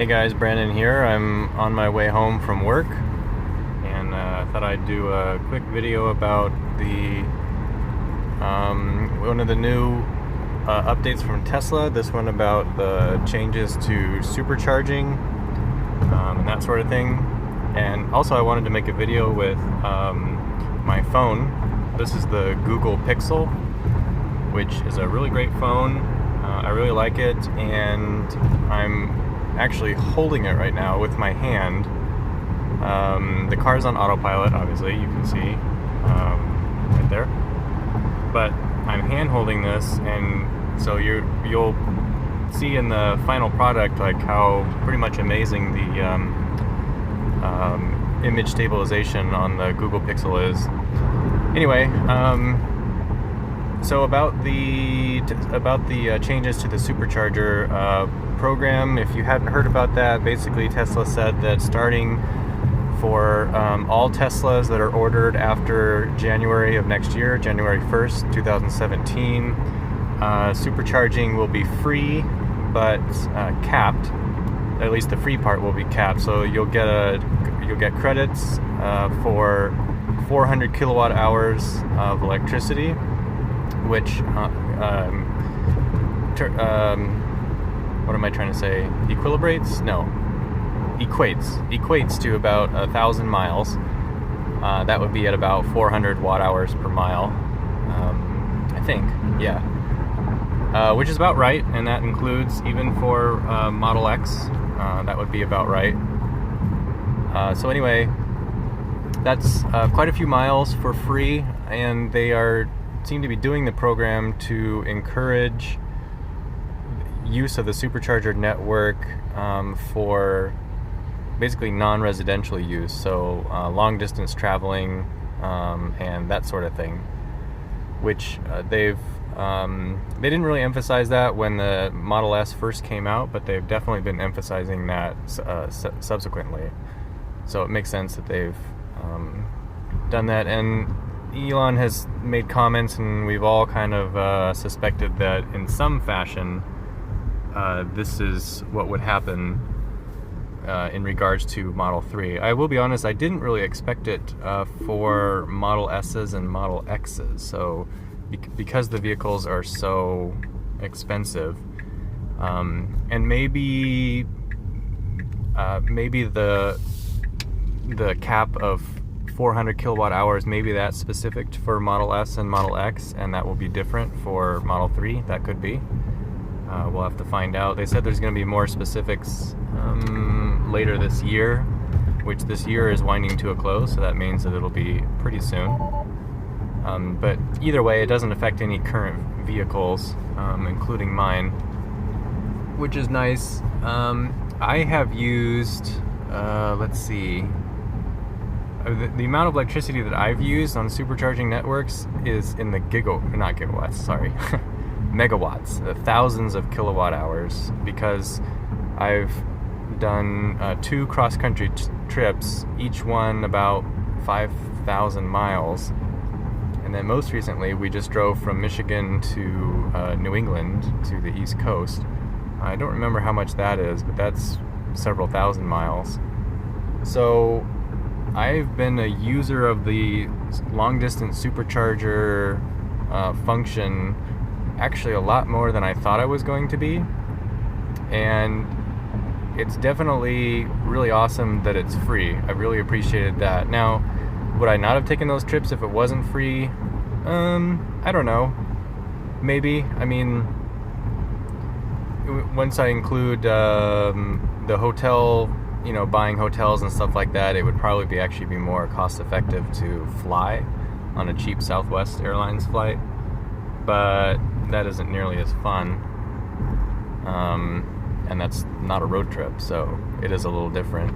Hey guys, Brandon here. I'm on my way home from work, and I thought I'd do a quick video about the one of the new updates from Tesla. This one about the changes to supercharging and that sort of thing. And also, I wanted to make a video with my phone. This is the Google Pixel, which is a really great phone. I really like it, and I'm actually holding it right now with my hand. The car's on autopilot, obviously, you can see right there. But I'm hand holding this, and so you'll see in the final product like how pretty much amazing the image stabilization on the Google Pixel is. Anyway, so about the changes to the supercharger program, if you hadn't heard about that, basically Tesla said that starting for all Teslas that are ordered after January of next year, January 1st, 2017, supercharging will be free, but capped. At least the free part will be capped. So you'll get credits for 400 kilowatt hours of electricity, which what am I trying to say? Equilibrates? No. Equates to about 1,000 miles. That would be at about 400 watt hours per mile. I think, yeah. Which is about right, and that includes even for Model X. That would be about right. So anyway, that's quite a few miles for free, and they seem to be doing the program to encourage use of the supercharger network for basically non-residential use, so long distance traveling and that sort of thing, which they didn't really emphasize that when the Model S first came out, but they've definitely been emphasizing that subsequently. So it makes sense that they've done that, and Elon has made comments, and we've all kind of suspected that in some fashion this is what would happen in regards to Model 3. I will be honest, I didn't really expect it for Model S's and Model X's, so because the vehicles are so expensive, and maybe the cap of 400 kilowatt hours, maybe that's specific for Model S and Model X, and that will be different for Model 3. That could be. We'll have to find out. They said there's going to be more specifics later this year, which this year is winding to a close, so that means that it'll be pretty soon. But either way, it doesn't affect any current vehicles, including mine, which is nice. I have used, let's see, the amount of electricity that I've used on supercharging networks is in the megawatts, thousands of kilowatt hours, because I've done 2 cross-country trips, each one about 5,000 miles, and then most recently we just drove from Michigan to New England, to the East Coast. I don't remember how much that is, but that's several thousand miles. So I've been a user of the long-distance supercharger function actually a lot more than I thought I was going to be, and it's definitely really awesome that it's free. I really appreciated that. Now, would I not have taken those trips if it wasn't free? I don't know. Maybe. I mean, once I include the hotel, buying hotels and stuff like that, it would probably actually be more cost effective to fly on a cheap Southwest Airlines flight, but that isn't nearly as fun, and that's not a road trip, so it is a little different.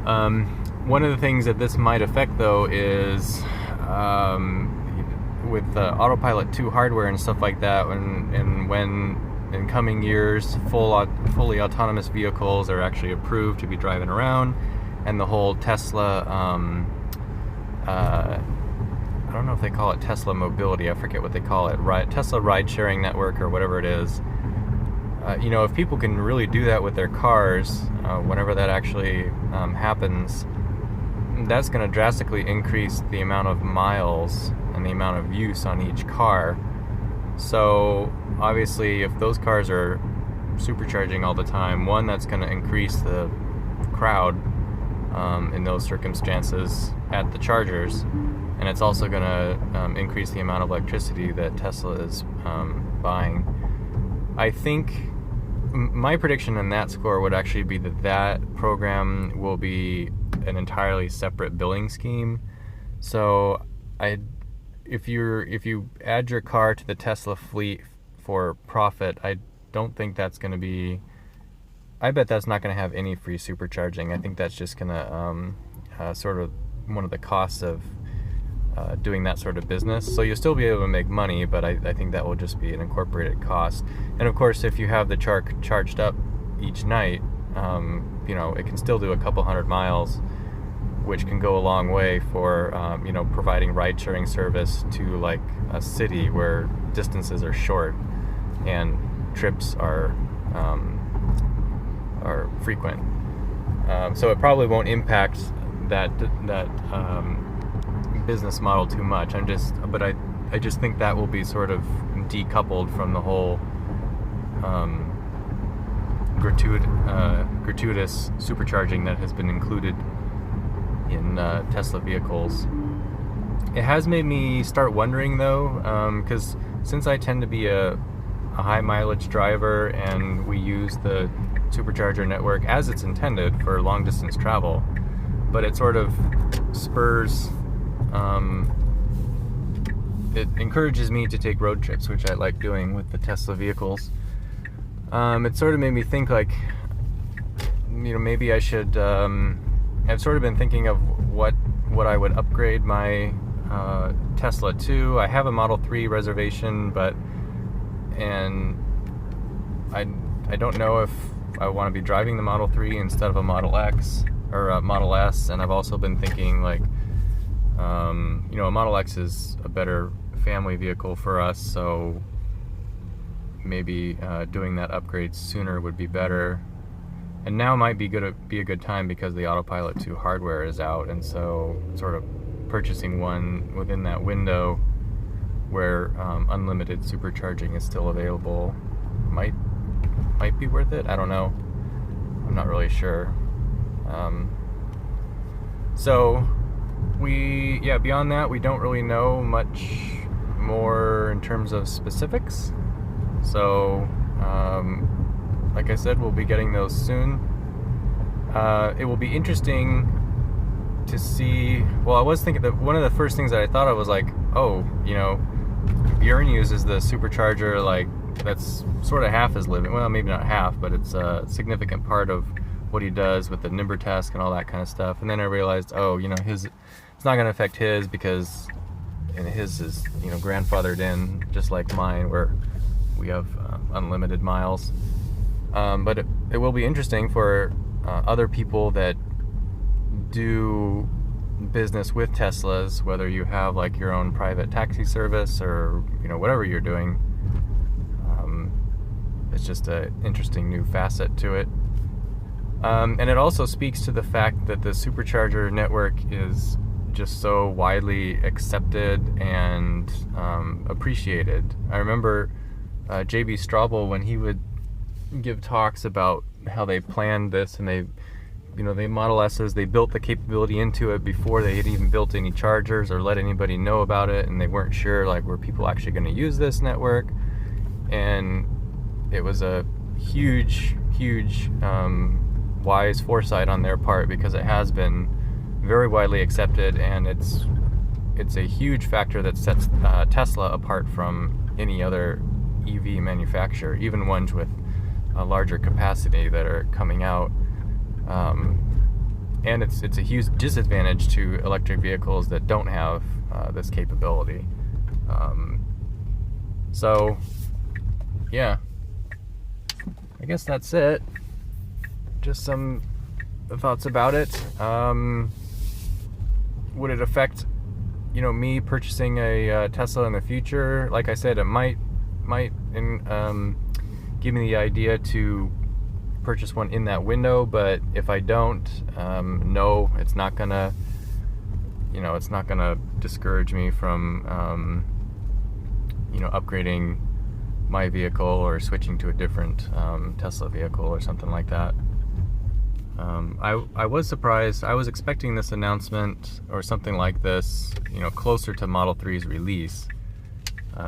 One of the things that this might affect, though, is with Autopilot 2 hardware and stuff like that, when in coming years fully autonomous vehicles are actually approved to be driving around, and the whole Tesla I don't know if they call it Tesla Mobility, I forget what they call it, Tesla ride sharing network or whatever it is, if people can really do that with their cars, whenever that actually happens, that's going to drastically increase the amount of miles and the amount of use on each car. So obviously, if those cars are supercharging all the time, one, that's going to increase the crowd in those circumstances at the chargers, and it's also going to increase the amount of electricity that Tesla is buying. I think my prediction in that score would actually be that program will be an entirely separate billing scheme. So if you add your car to the Tesla fleet for profit, I don't think that's going to be. I bet that's not going to have any free supercharging. I think that's just going to sort of one of the costs of doing that sort of business. So you'll still be able to make money, but I think that will just be an incorporated cost. And of course, if you have the charged up each night, it can still do a couple hundred miles, which can go a long way for providing ride-sharing service to like a city where distances are short and trips are frequent. So it probably won't impact that business model too much. I just think that will be sort of decoupled from the whole gratuitous supercharging that has been included in Tesla vehicles. It has made me start wondering though, because since I tend to be a high mileage driver and we use the supercharger network as it's intended for long distance travel, but it sort of spurs, it encourages me to take road trips, which I like doing with the Tesla vehicles. It sort of made me think like, maybe I should, I've sort of been thinking of what I would upgrade my Tesla to. I have a Model 3 reservation, and I don't know if I want to be driving the Model 3 instead of a Model X or a Model S. And I've also been thinking like, a Model X is a better family vehicle for us, so maybe doing that upgrade sooner would be better. And now might be a good time because the Autopilot 2 hardware is out, and so sort of purchasing one within that window where unlimited supercharging is still available might be worth it. I don't know. I'm not really sure. Beyond that, we don't really know much more in terms of specifics. So, like I said, we'll be getting those soon. It will be interesting to see. Well, I was thinking that one of the first things that I thought of was like, Bjorn uses the supercharger, like that's sort of half his living. Well, maybe not half, but it's a significant part of what he does with the Nimber task and all that kind of stuff. And then I realized, it's not going to affect his because his is, grandfathered in just like mine, where we have unlimited miles. But it will be interesting for other people that do business with Teslas, whether you have like your own private taxi service or whatever you're doing. It's just an interesting new facet to it. And it also speaks to the fact that the supercharger network is just so widely accepted and appreciated. I remember J.B. Straubel, when he would give talks about how they planned this, and they Model S's, they built the capability into it before they had even built any chargers or let anybody know about it, and they weren't sure like were people actually going to use this network. And it was a huge wise foresight on their part, because it has been very widely accepted, and it's a huge factor that sets Tesla apart from any other EV manufacturer, even ones with a larger capacity that are coming out. And it's a huge disadvantage to electric vehicles that don't have this capability. I guess that's it. Just some thoughts about it. Would it affect, me purchasing a Tesla in the future? Like I said, it might give me the idea to purchase one in that window, but if I don't, no, it's not gonna, it's not gonna discourage me from, upgrading my vehicle or switching to a different Tesla vehicle or something like that. I was surprised. I was expecting this announcement or something like this, closer to Model 3's release.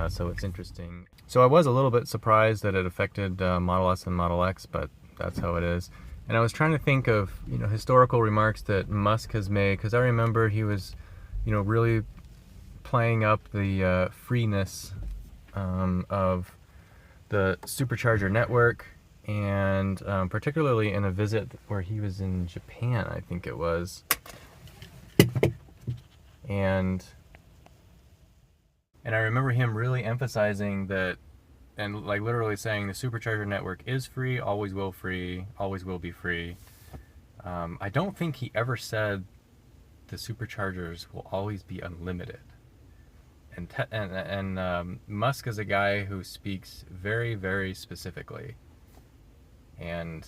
So it's interesting. So I was a little bit surprised that it affected Model S and Model X, but that's how it is. And I was trying to think of, historical remarks that Musk has made, because I remember he was, really playing up the freeness of the supercharger network, and particularly in a visit where he was in Japan, I think it was. And I remember him really emphasizing that, and like literally saying the supercharger network is free, always will be free. I don't think he ever said the superchargers will always be unlimited. And Musk is a guy who speaks very, very specifically. And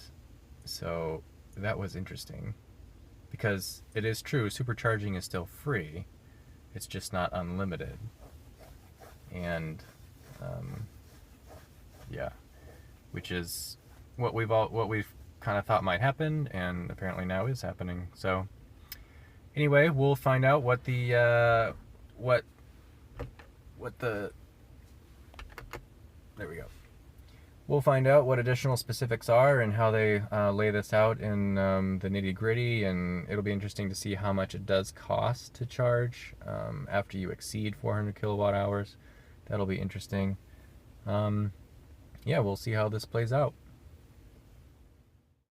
so that was interesting, because it is true, supercharging is still free, it's just not unlimited. And yeah, which is what we've kind of thought might happen, and apparently now is happening. So anyway, we'll find out what the there we go. We'll find out what additional specifics are and how they lay this out in the nitty-gritty, and it'll be interesting to see how much it does cost to charge after you exceed 400 kilowatt hours. That'll be interesting. Yeah, we'll see how this plays out.